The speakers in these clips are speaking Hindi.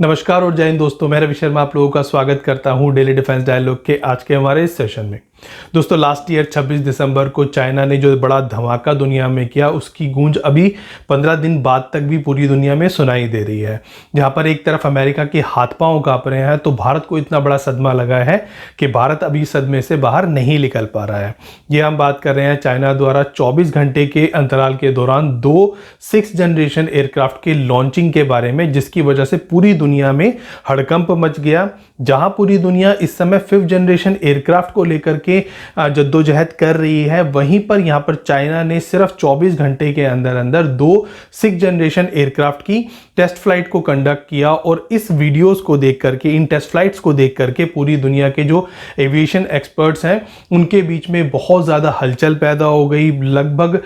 नमस्कार और जय हिंद दोस्तों, मैं रवि शर्मा आप लोगों का स्वागत करता हूं डेली डिफेंस डायलॉग के आज के हमारे इस सेशन में। दोस्तों, लास्ट ईयर 26 दिसंबर को चाइना ने जो बड़ा धमाका दुनिया में किया, उसकी गूंज अभी 15 दिन बाद तक भी पूरी दुनिया में सुनाई दे रही है। जहां पर एक तरफ अमेरिका के हाथ पांव कांप रहे हैं, तो भारत को इतना बड़ा सदमा लगा है कि भारत अभी सदमे से बाहर नहीं निकल पा रहा है। ये हम बात कर रहे हैं चाइना द्वारा 24 घंटे के अंतराल के दौरान 2 6th जनरेशन एयरक्राफ्ट के लॉन्चिंग के बारे में, जिसकी वजह से पूरी दुनिया में हड़कंप मच गया। जहां पूरी दुनिया इस समय 5th जनरेशन एयरक्राफ्ट को लेकर के जद्दोजहद कर रही है, वहीं पर यहां पर चाइना ने सिर्फ 24 घंटे के अंदर अंदर 2 6th जनरेशन एयरक्राफ्ट की टेस्ट फ्लाइट को कंडक्ट किया। और इस वीडियोस को देख करके, इन टेस्ट फ्लाइट्स को देख करके पूरी दुनिया के जो एविएशन एक्सपर्ट्स हैं उनके बीच में बहुत ज़्यादा हलचल पैदा हो गई। लगभग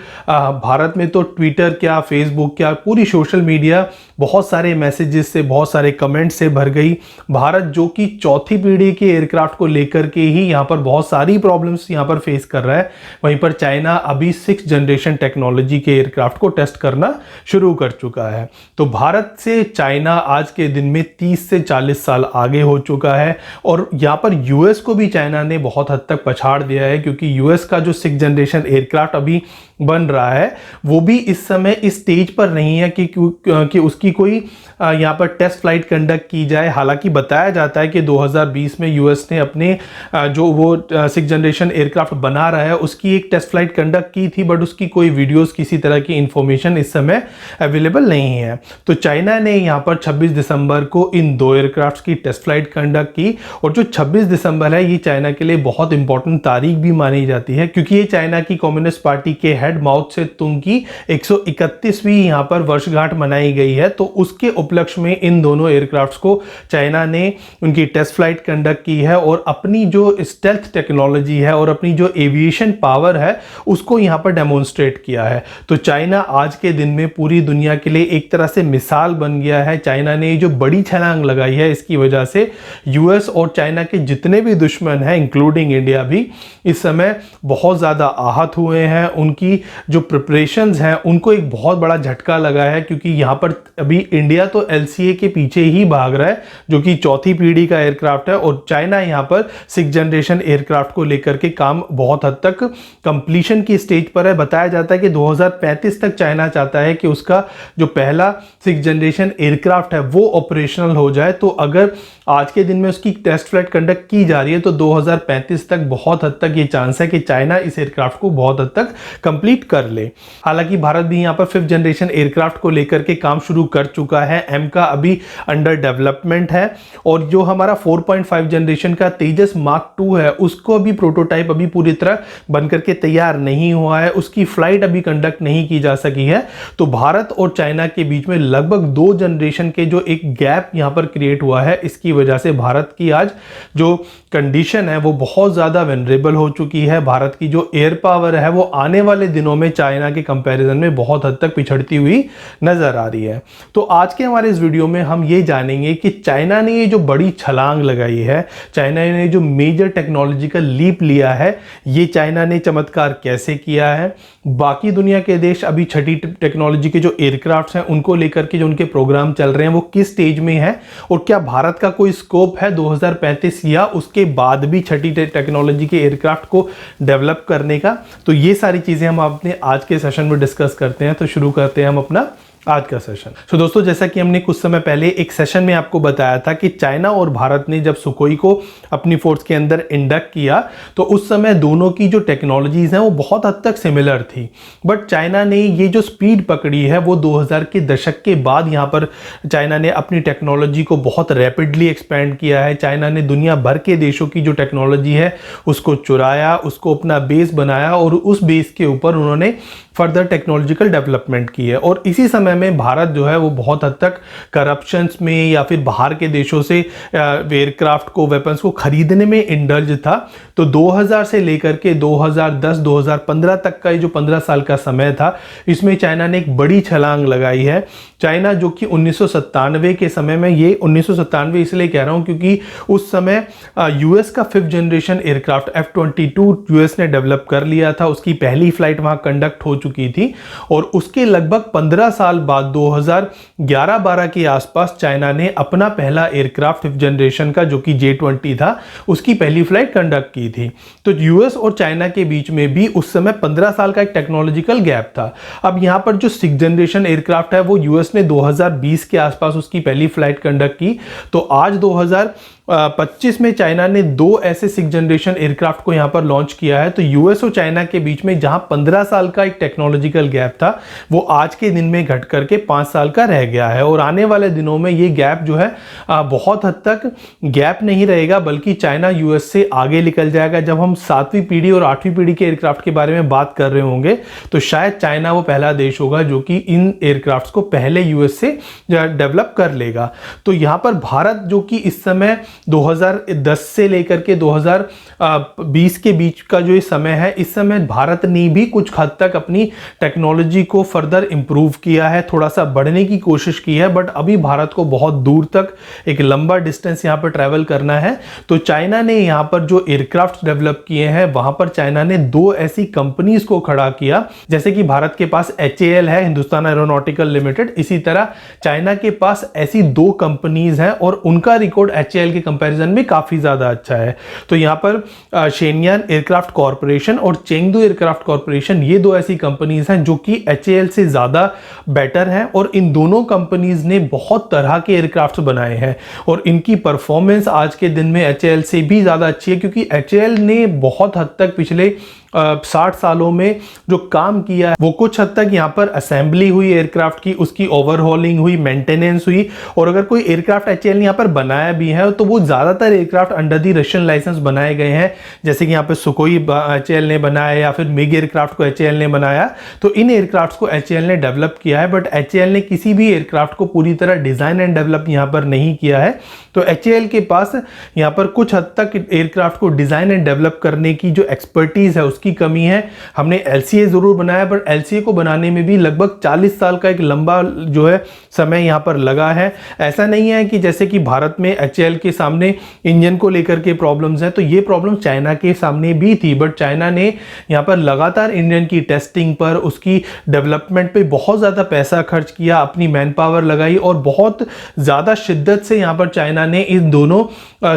भारत में तो ट्विटर क्या, फेसबुक क्या, पूरी सोशल मीडिया बहुत सारे मैसेजेस से, बहुत सारे कमेंट से भर गई। भारत जो कि चौथी पीढ़ी के एयरक्राफ्ट को लेकर के ही यहाँ पर बहुत सारी प्रॉब्लम्स यहाँ पर फेस कर रहा है, वहीं पर चाइना अभी 6th जनरेशन टेक्नोलॉजी के एयरक्राफ्ट को टेस्ट करना शुरू कर चुका है। तो भारत से चाइना आज के दिन में 30 से 40 साल आगे हो चुका है। और यहाँ पर यूएस को भी चाइना ने बहुत हद तक पछाड़ दिया है, क्योंकि यूएस का जो 6th जनरेशन एयरक्राफ्ट अभी बन रहा है वो भी इस समय इस स्टेज पर नहीं है कि उसकी कोई यहाँ पर टेस्ट फ्लाइट कंडक्ट की जाए। हालांकि बताया जाता है कि 2020 में यूएस ने अपने जो वो 6th जनरेशन एयरक्राफ्ट बना रहा है उसकी एक टेस्ट फ्लाइट कंडक्ट की थी, बट उसकी कोई वीडियोस, किसी तरह की इंफॉर्मेशन इस समय अवेलेबल नहीं है। तो चाइना ने यहाँ पर 26 दिसंबर को इन 2 एयरक्राफ्ट की टेस्ट फ्लाइट कंडक्ट की। और जो 26 दिसंबर है ये चाइना के लिए बहुत इंपॉर्टेंट तारीख भी मानी जाती है, क्योंकि ये चाइना की कम्युनिस्ट पार्टी के हेड माओ त्से तुंग की 131वीं यहाँ पर वर्षगांठ मनाई गई है। तो उसके उपलक्ष्य में इन दोनों एयरक्राफ्ट्स को चाइना ने उनकी टेस्ट फ्लाइट कंडक्ट की है और अपनी जो स्टेल्थ टेक्नोलॉजी है और अपनी जो एविएशन पावर है उसको यहाँ पर डेमोन्स्ट्रेट किया है। तो चाइना आज के दिन में पूरी दुनिया के लिए एक तरह से मिसाल बन गया है। चाइना ने जो बड़ी छलांग लगाई है, इसकी वजह से यूएस और चाइना के जितने भी दुश्मन हैं, इंक्लूडिंग इंडिया भी, इस समय बहुत ज़्यादा आहत हुए हैं। उनकी जो प्रिपरेशंस हैं उनको एक बहुत बड़ा झटका लगा है, क्योंकि यहाँ पर अभी इंडिया तो एलसीए के पीछे ही भाग रहा है, जो कि चौथी पीढ़ी का एयरक्राफ्ट है, और चाइना यहाँ पर 6th जनरेशन एयरक्राफ्ट को लेकर के काम बहुत हद तक कंप्लीशन की स्टेज पर है। बताया जाता है कि 2035 तक चाइना चाहता है कि उसका जो पहला 6th जनरेशन एयरक्राफ्ट है वो ऑपरेशनल हो जाए। तो अगर आज के दिन में उसकी टेस्ट फ्लाइट कंडक्ट की जा रही है तो 2035 तक बहुत हद तक ये चांस है कि चाइना इस एयरक्राफ्ट को बहुत हद तक कंप्लीट कर ले। हालांकि भारत भी यहाँ पर 5th जनरेशन एयरक्राफ्ट को लेकर के काम शुरू कर चुका है। एम का अभी अंडर डेवलपमेंट है, और जो हमारा 4.5 जनरेशन का तेजस मार्क 2 है उसको अभी प्रोटोटाइप अभी पूरी तरह बनकर के तैयार नहीं हुआ है, उसकी फ्लाइट अभी कंडक्ट नहीं की जा सकी है। तो भारत और चाइना के बीच में लगभग 2 जनरेशन के जो एक गैप यहाँ पर क्रिएट हुआ है, इसकी वजह से भारत की आज जो कंडीशन है वो बहुत ज्यादा वेनरेबल हो चुकी है। भारत की जो एयर पावर है वो आने वाले दिनों में चाइना के कंपैरिजन में बहुत हद तक पिछड़ती हुई नजर आ रही है। तो आज के हमारे इस वीडियो में हम ये जानेंगे कि चाइना ने ये जो बड़ी छलांग लगाई है, चाइना ने जो मेजर टेक्नोलॉजिकल लीप लिया है, ये चाइना ने चमत्कार कैसे किया है। बाकी दुनिया के देश अभी छठी टेक्नोलॉजी के जो एयरक्राफ्ट हैं उनको लेकर के जो उनके प्रोग्राम चल रहे हैं वो किस स्टेज में है, और क्या भारत का कोई स्कोप है 2035 या उसके बाद भी छठी टेक्नोलॉजी के एयरक्राफ्ट को डेवलप करने का। तो ये सारी चीजें हम अपने आज के सेशन में डिस्कस करते हैं। तो शुरू करते हैं हम अपना आज का सेशन। तो दोस्तों, जैसा कि हमने कुछ समय पहले एक सेशन में आपको बताया था कि चाइना और भारत ने जब सुखोई को अपनी फोर्स के अंदर इंडक्ट किया तो उस समय दोनों की जो टेक्नोलॉजीज हैं वो बहुत हद तक सिमिलर थी, बट चाइना ने ये जो स्पीड पकड़ी है वो 2000 के दशक के बाद यहाँ पर चाइना ने अपनी टेक्नोलॉजी को बहुत रैपिडली एक्सपेंड किया है। चाइना ने दुनिया भर के देशों की जो टेक्नोलॉजी है उसको चुराया, उसको अपना बेस बनाया, और उस बेस के ऊपर उन्होंने फर्दर टेक्नोलॉजिकल डेवलपमेंट की है। और इसी समय में भारत जो है वो बहुत हद तक करप्शंस में या फिर बाहर के देशों से एयरक्राफ्ट को, वेपन्स को खरीदने में इंडल्ज था। तो 2000 से लेकर के 2010-2015 तक का ये जो 15 साल का समय था, इसमें चाइना ने एक बड़ी छलांग लगाई है। चाइना जो कि 1997 के समय में, ये 1997 इसलिए कह रहा हूं क्योंकि उस समय यूएस का 5th generation aircraft F-22 US ने डेवलप कर लिया था, उसकी पहली फ्लाइट वहां कंडक्ट हो चुकी थी, और उसके लगभग 15 साल बाद 2011-12 के आसपास चाइना ने अपना पहला एयरक्राफ्ट 5th जनरेशन का जो कि J-20 था उसकी पहली फ्लाइट कंडक्ट की थी। तो यूएस और चाइना के बीच में भी उस समय 15 साल का एक टेक्नोलॉजिकल गैप था। अब यहाँ पर जो 6th जनरेशन एयरक्राफ्ट है वो यूएस ने 2020 के आसपास उसकी पहली फ्लाइट कंडक्ट की। तो आज 2025 में चाइना ने 2 ऐसे 6th जनरेशन एयरक्राफ्ट को यहाँ पर लॉन्च किया है। तो यूएस और चाइना के बीच में जहां 15 साल का एक टेक्नोलॉजिकल गैप था वो आज के दिन में घट करके 5 साल का रह गया है। और आने वाले दिनों में ये गैप जो है बहुत हद तक गैप नहीं रहेगा, बल्कि चाइना यूएस से आगे निकल जाएगा। जब हम 7वीं पीढ़ी और 8वीं पीढ़ी के एयरक्राफ्ट के बारे में बात कर रहे होंगे तो शायद चाइना वो पहला देश होगा जो कि इन एयरक्राफ्ट को पहले यूएस से डेवलप कर लेगा। तो यहाँ पर भारत जो कि इस समय 2010 से लेकर के 2020 के बीच का जो समय है, इस समय भारत ने भी कुछ हद तक अपनी टेक्नोलॉजी को फर्दर इंप्रूव किया है, थोड़ा सा बढ़ने की कोशिश की है। बट अभी भारत को बहुत दूर तक एक लंबा डिस्टेंस यहाँ पर ट्रैवल करना है। तो चाइना ने यहाँ पर जो एयरक्राफ्ट डेवलप किए हैं वहां पर चाइना ने 2 ऐसी कंपनीज को खड़ा किया, जैसे कि भारत के पास HAL है, हिंदुस्तान एरोनॉटिकल लिमिटेड। इसी तरह चाइना के पास ऐसी 2 कंपनीज हैं और उनका रिकॉर्ड HAL के कंपैरिजन में काफी ज्यादा अच्छा है। तो यहाँ पर शेनयान एयरक्राफ्ट कॉर्पोरेशन और चेंगडू एयरक्राफ्ट कॉर्पोरेशन, ये 2 ऐसी कंपनीज हैं जो कि HAL से ज्यादा बेटर हैं। और इन दोनों कंपनीज ने बहुत तरह के एयरक्राफ्ट बनाए हैं और इनकी परफॉर्मेंस आज के दिन में HAL से भी ज्यादा अच्छी है, क्योंकि HAL ने बहुत हद तक पिछले 60 सालों में जो काम किया है वो कुछ हद तक यहाँ पर असेंबली हुई एयरक्राफ्ट की, उसकी ओवरहॉलिंग हुई, मेंटेनेंस हुई। और अगर कोई एयरक्राफ्ट HAL ने यहाँ पर बनाया भी है तो वो ज्यादातर aircraft under the Russian licence बनाए गए हैं, जैसे कि यहाँ पे सुकोई HAL ने बनाया या फिर मिग एयरक्राफ्ट को HAL ने बनाया। तो इन एयरक्राफ्ट को HAL ने डेवलप किया है, बट HAL ने किसी भी एयरक्राफ्ट को पूरी तरह डिजाइन एंड डेवलप यहाँ पर नहीं किया है। तो HAL के पास यहाँ पर कुछ हद तक एयरक्राफ्ट को डिजाइन एंड डेवलप करने की जो एक्सपर्टीज है उसकी कमी है। हमने LCA जरूर बनाया, पर LCA को बनाने में भी लगभग 40 साल का एक लंबा जो है समय यहाँ पर लगा है। ऐसा नहीं है कि जैसे कि भारत में HAL के सामने इंजन को लेकर के प्रॉब्लम्स हैं, तो ये प्रॉब्लम चाइना के सामने भी थी, बट चाइना ने यहाँ पर लगातार इंजन की टेस्टिंग पर, उसकी डेवलपमेंट पे बहुत ज़्यादा पैसा खर्च किया, अपनी मैन पावर लगाई और बहुत ज़्यादा शिद्दत से यहाँ पर चाइना ने इन दोनों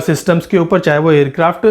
सिस्टम्स के ऊपर, चाहे वो एयरक्राफ्ट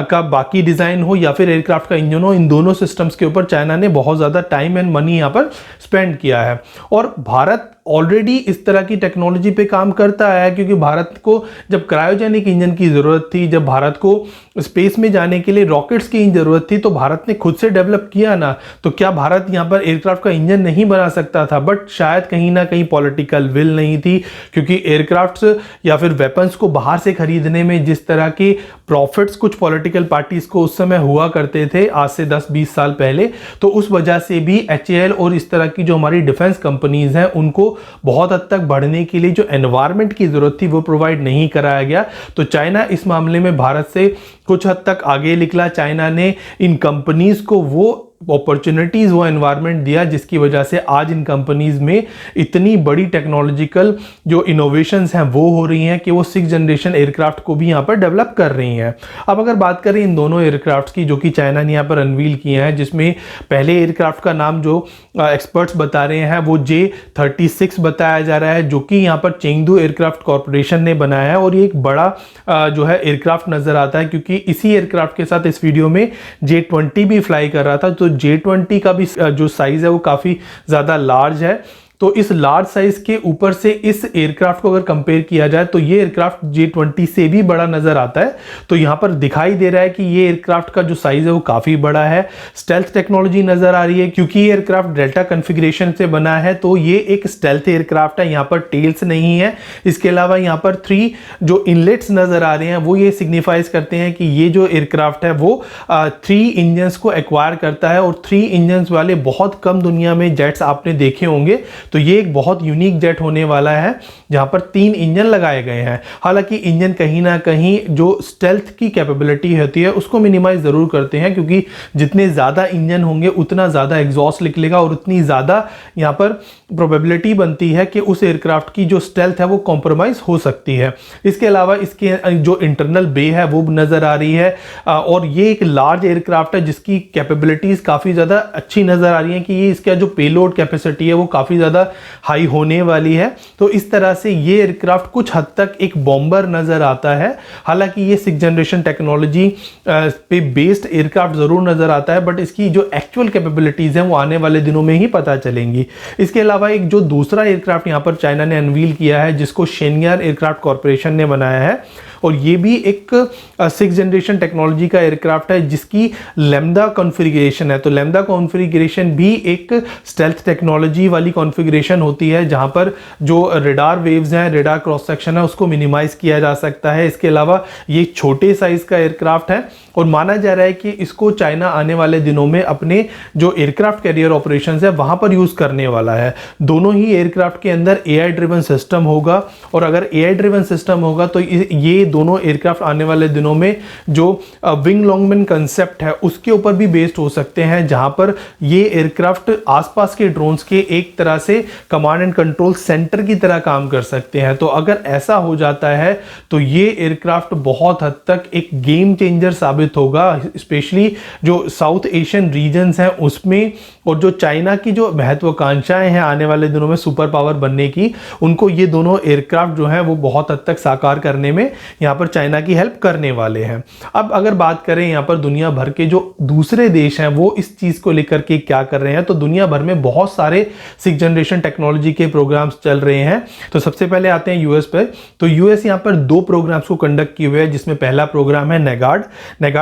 का बाकी डिज़ाइन हो या फिर एयरक्राफ्ट का इंजन हो, इन दोनों सिस्टम्स के ऊपर चाइना ने बहुत ज़्यादा टाइम एंड मनी यहाँ पर स्पेंड किया है। और भारत ऑलरेडी इस तरह की टेक्नोलॉजी पे काम करता है, क्योंकि भारत को जब क्रायोजेनिक इंजन की ज़रूरत थी, जब भारत को स्पेस में जाने के लिए रॉकेट्स की ज़रूरत थी, तो भारत ने खुद से डेवलप किया ना। तो क्या भारत यहाँ पर एयरक्राफ्ट का इंजन नहीं बना सकता था? बट शायद कहीं ना कहीं पॉलिटिकल विल नहीं थी, क्योंकि एयरक्राफ्ट्स या फिर वेपन्स को बाहर से खरीदने में जिस तरह के प्रॉफिट्स कुछ पॉलिटिकल पार्टीज को उस समय हुआ करते थे, आज से 10-20 साल पहले, तो उस वजह से भी HAL और इस तरह की जो हमारी डिफेंस कंपनीज हैं उनको बहुत हद तक बढ़ने के लिए जो एनवायरनमेंट की जरूरत थी वो प्रोवाइड नहीं कराया गया। तो चाइना इस मामले में भारत से कुछ हद तक आगे निकला। चाइना ने इन कंपनीज को वो अपॉर्चुनिटीज, वो एनवायरनमेंट दिया जिसकी वजह से आज इन कंपनीज में इतनी बड़ी टेक्नोलॉजिकल जो इनोवेशंस हैं वो हो रही हैं कि वो 6th जनरेशन एयरक्राफ्ट को भी यहाँ पर डेवलप कर रही हैं। अब अगर बात करें इन दोनों एयरक्राफ्ट की जो कि चाइना ने यहाँ पर अनवील किए हैं, जिसमें पहले एयरक्राफ्ट का नाम जो एक्सपर्ट्स बता रहे हैं वो J-36 बताया जा रहा है, जो कि यहाँ पर चेंगडू एयरक्राफ्ट कॉर्पोरेशन ने बनाया है। और ये एक बड़ा जो है एयरक्राफ्ट नजर आता है, क्योंकि इसी एयरक्राफ्ट के साथ इस वीडियो में J-20 भी फ्लाई कर रहा था। तो J-20 का भी जो साइज है वो काफी ज्यादा लार्ज है। तो इस लार्ज साइज के ऊपर से इस एयरक्राफ्ट को अगर कंपेयर किया जाए तो ये एयरक्राफ्ट J-20 से भी बड़ा नजर आता है। तो यहाँ पर दिखाई दे रहा है कि ये एयरक्राफ्ट का जो साइज है वो काफी बड़ा है। स्टेल्थ टेक्नोलॉजी नजर आ रही है, क्योंकि ये एयरक्राफ्ट डेल्टा कॉन्फ़िगरेशन से बना है, तो ये एक स्टेल्थ एयरक्राफ्ट है। यहाँ पर टेल्स नहीं है। इसके अलावा यहाँ पर 3 जो इनलेट्स नजर आ रहे हैं वो ये सिग्निफाइज करते हैं कि ये जो एयरक्राफ्ट है वो 3 इंजन्स को एक्वायर करता है, और 3 इंजन्स वाले बहुत कम दुनिया में जेट्स आपने देखे होंगे। तो ये एक बहुत यूनिक जेट होने वाला है जहां पर 3 इंजन लगाए गए हैं। हालांकि इंजन कहीं ना कहीं जो स्टेल्थ की कैपेबिलिटी होती है उसको मिनिमाइज जरूर करते हैं, क्योंकि जितने ज्यादा इंजन होंगे उतना ज्यादा एग्जॉस्ट निकलेगा और उतनी ज्यादा यहां पर प्रोबेबिलिटी बनती है कि उस एयरक्राफ्ट की जो स्टेल्थ है वो कॉम्प्रोमाइज हो सकती है। इसके अलावा इसके जो इंटरनल बे है वो नजर आ रही है, और ये एक लार्ज एयरक्राफ्ट है जिसकी कैपेबिलिटीज काफी ज्यादा अच्छी नजर आ रही है कि ये इसका जो पेलोड कैपेसिटी है वो काफी ज्यादा ज़्यादा हाई होने वाली है। तो इस तरह से ये एयरक्राफ्ट कुछ हद तक एक बॉम्बर नज़र आता है। हालांकि ये 6th जनरेशन टेक्नोलॉजी पे बेस्ड एयरक्राफ्ट ज़रूर नज़र आता है, बट इसकी जो एक्चुअल कैपेबिलिटीज़ हैं वो आने वाले दिनों में ही पता चलेंगी। इसके अलावा एक जो दूसरा एयरक्राफ्ट यहाँ पर चाइना ने अनवील किया है, जिसको शेनयार एयरक्राफ्ट कॉरपोरेशन ने बनाया है, और ये भी एक 6th जनरेशन टेक्नोलॉजी का एयरक्राफ्ट है जिसकी लैम्डा कॉन्फ़िगरेशन है। तो लैम्डा कॉन्फ़िगरेशन भी एक स्टेल्थ टेक्नोलॉजी वाली कॉन्फ़िगरेशन होती है, जहां पर जो रडार वेव्स हैं, रडार क्रॉस सेक्शन है, उसको मिनिमाइज किया जा सकता है। इसके अलावा ये छोटे साइज का एयरक्राफ्ट है और माना जा रहा है कि इसको चाइना आने वाले दिनों में अपने जो एयरक्राफ्ट कैरियर ऑपरेशंस है वहां पर यूज करने वाला है। दोनों ही एयरक्राफ्ट के अंदर AI ड्रिवन सिस्टम होगा, और अगर AI ड्रिवन सिस्टम होगा तो ये दोनों एयरक्राफ्ट आने वाले दिनों में जो विंग लॉन्गमैन कंसेप्ट है उसके ऊपर भी बेस्ड हो सकते हैं, जहां पर ये एयरक्राफ्ट आसपास के ड्रोन्स के एक तरह से कमांड एंड कंट्रोल सेंटर की तरह काम कर सकते हैं। तो अगर ऐसा हो जाता है तो ये एयरक्राफ्ट बहुत हद तक एक गेम चेंजर साबित होगा, स्पेशली जो साउथ एशियन रीजन्स हैं उसमें, और जो चाइना की जो महत्वाकांक्षाएं हैं आने वाले दिनों में सुपर पावर बनने की, उनको ये दोनों एयरक्राफ्ट जो हैं वो बहुत हद तक साकार करने में यहाँ पर चाइना की हेल्प करने वाले हैं। अब अगर बात करें यहाँ पर दुनिया भर के जो दूसरे देश हैं वो इस चीज़ को लेकर के क्या कर रहे हैं, तो दुनिया भर में बहुत सारे 6th जनरेशन टेक्नोलॉजी के प्रोग्राम्स चल रहे हैं। तो सबसे पहले आते हैं यूएस पर। तो यूएस यहाँ पर 2 प्रोग्राम्स को कंडक्ट किए हुए हैं, जिसमें पहला प्रोग्राम है नेगार्ड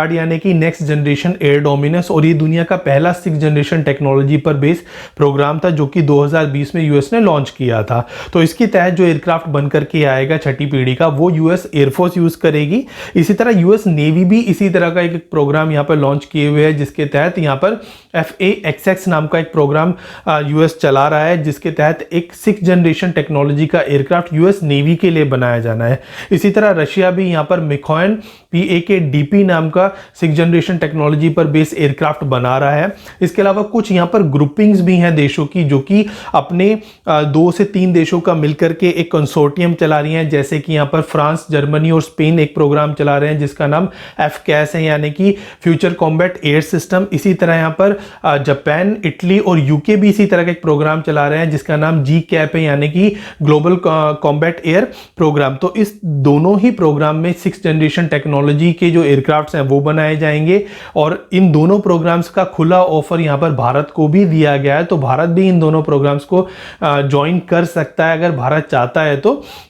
यानी कि नेक्स्ट जनरेशन एयर डोमिनेंस, और ये दुनिया का पहला 6th जनरेशन टेक्नोलॉजी पर बेस्ड प्रोग्राम था जो कि 2020 में यूएस ने लॉन्च किया था। तो इसके तहत जो एयरक्राफ्ट बनकर के आएगा 6ठी पीढ़ी का, वो यूएस एयरफोर्स यूज करेगी। इसी तरह यूएस नेवी भी इसी तरह का एक प्रोग्राम यहाँ पर लॉन्च किए हुए है, जिसके तहत यहाँ पर FA-XX नाम का एक प्रोग्राम यूएस चला रहा है, जिसके तहत एक 6th जनरेशन टेक्नोलॉजी का एयरक्राफ्ट यूएस नेवी के लिए बनाया जाना है। इसी तरह रशिया भी यहाँ पर मिखोयन PAK-DP नाम का 6th जनरेशन टेक्नोलॉजी पर बेस एयरक्राफ्ट बना रहा है। इसके अलावा कुछ यहाँ पर ग्रुपिंग्स भी हैं देशों की, जो कि अपने 2 से 3 देशों का मिलकर के एक कंसोर्टियम चला रही हैं, जैसे कि यहाँ पर फ्रांस, जर्मनी और स्पेन एक प्रोग्राम चला रहे हैं जिसका नाम FCAS है, यानी कि फ्यूचर कॉम्बैट एयर सिस्टम। इसी तरह यहाँ पर जापान, इटली और यूके भी इसी तरह का एक प्रोग्राम चला रहे हैं जिसका नाम GCAP है, यानी कि ग्लोबल कॉम्बैट एयर प्रोग्राम। तो इस दोनों ही प्रोग्राम में 6th जनरेशन टेक्नोलॉजी के जो एयरक्राफ्ट्स हैं वो बनाए जाएंगे, और इन दोनों प्रोग्राम्स का खुला ऑफर यहाँ पर भारत को भी दिया गया है। तो भारत भी इन दोनों प्रोग्राम्स को ज्वाइन कर सकता है अगर भारत चाहता है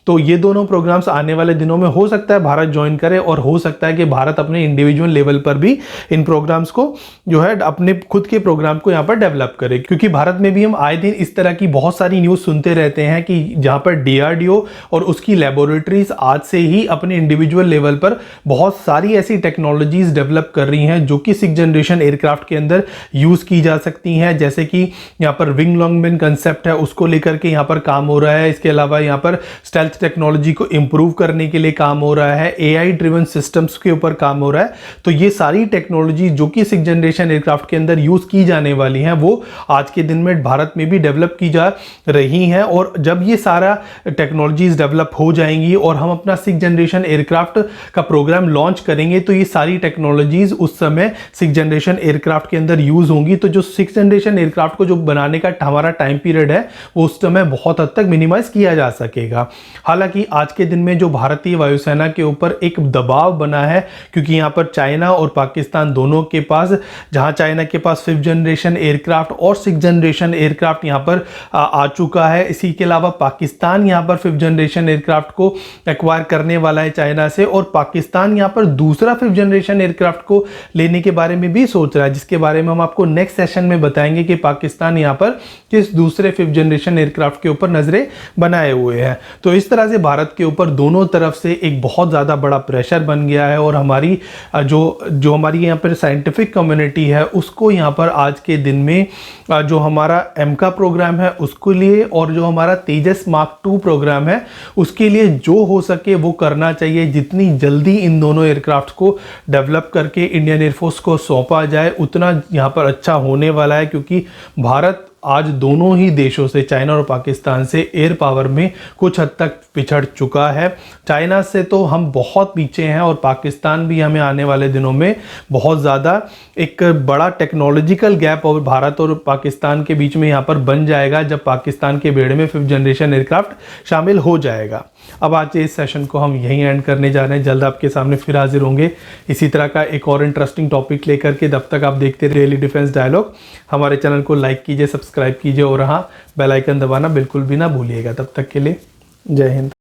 तो ये दोनों प्रोग्राम्स आने वाले दिनों में हो सकता है भारत ज्वाइन करे, और हो सकता है कि भारत अपने इंडिविजुअल लेवल पर भी इन प्रोग्राम्स को जो है अपने खुद के प्रोग्राम को यहाँ पर डेवलप करे। क्योंकि भारत में भी हम आए दिन इस तरह की बहुत सारी न्यूज़ सुनते रहते हैं कि जहाँ पर DRDO और उसकी लेबोरेटरीज आज से ही अपने इंडिविजुअल लेवल पर बहुत सारी ऐसी टेक्नोलॉजीज डेवलप कर रही हैं जो कि 6th जनरेशन एयरक्राफ्ट के अंदर यूज की जा सकती हैं। जैसे कि यहाँ पर विंग लॉन्गमैन कंसेप्ट है, उसको लेकर के यहाँ पर काम हो रहा है। इसके अलावा यहाँ पर स्टेल्थ टेक्नोलॉजी को इंप्रूव करने के लिए काम हो रहा है, AI ड्रिवन सिस्टम्स के ऊपर काम हो रहा है। तो ये सारी टेक्नोलॉजी जो कि 6th जनरेशन एयरक्राफ्ट के अंदर यूज की जाने वाली हैं वो आज के दिन में भारत में भी डेवलप की जा रही हैं। और जब ये सारा टेक्नोलॉजीज डेवलप हो जाएंगी और हम अपना 6th जनरेशन एयरक्राफ्ट का प्रोग्राम लॉन्च करेंगे तो ये सारी टेक्नोलॉजीज उस समय 6th जनरेशन एयरक्राफ्ट के अंदर यूज होंगी। तो जो 6th जनरेशन एयरक्राफ्ट को जो बनाने का हमारा टाइम पीरियड है वो उस समय बहुत हद तक मिनिमाइज किया जा सकेगा। हालांकि आज के दिन में जो भारतीय वायुसेना के ऊपर एक दबाव बना है, क्योंकि यहाँ पर चाइना और पाकिस्तान दोनों के पास, जहाँ चाइना के पास 5th जनरेशन एयरक्राफ्ट और 6th जनरेशन एयरक्राफ्ट यहाँ पर आ चुका है। इसी के अलावा पाकिस्तान यहाँ पर 5th जनरेशन एयरक्राफ्ट को एक्वायर करने वाला है चाइना से, और पाकिस्तान यहाँ पर दूसरा 5th जनरेशन एयरक्राफ्ट को लेने के बारे में भी सोच रहा है, जिसके बारे में हम आपको नेक्स्ट सेशन में बताएंगे कि पाकिस्तान यहाँ पर किस दूसरे 5th जनरेशन एयरक्राफ्ट के ऊपर नजरें बनाए हुए हैं। तो इस तरह से भारत के ऊपर दोनों तरफ से एक बहुत ज़्यादा बड़ा प्रेशर बन गया है, और हमारी जो हमारी यहाँ पर साइंटिफिक कम्युनिटी है उसको यहाँ पर आज के दिन में जो हमारा एमका प्रोग्राम है उसके लिए, और जो हमारा तेजस मार्क 2 प्रोग्राम है उसके लिए जो हो सके वो करना चाहिए। जितनी जल्दी इन दोनों एयरक्राफ्ट को डेवलप करके इंडियन एयरफोर्स को सौंपा जाए उतना यहाँ पर अच्छा होने वाला है, क्योंकि भारत आज दोनों ही देशों से, चाइना और पाकिस्तान से, एयर पावर में कुछ हद तक पिछड़ चुका है। चाइना से तो हम बहुत पीछे हैं और पाकिस्तान भी हमें आने वाले दिनों में बहुत ज़्यादा एक बड़ा टेक्नोलॉजिकल गैप और भारत और पाकिस्तान के बीच में यहाँ पर बन जाएगा जब पाकिस्तान के बेड़े में 5th जनरेशन एयरक्राफ्ट शामिल हो जाएगा। अब आज के इस सेशन को हम यहीं एंड करने जा रहे हैं। जल्द आपके सामने फिर हाजिर होंगे इसी तरह का एक और इंटरेस्टिंग टॉपिक लेकर के। तब तक आप देखते रहिए डेली डिफेंस डायलॉग। हमारे चैनल को लाइक कीजिए, सब्सक्राइब कीजिए और हाँ, बेल आइकन दबाना बिल्कुल भी ना भूलिएगा। तब तक के लिए जय हिंद।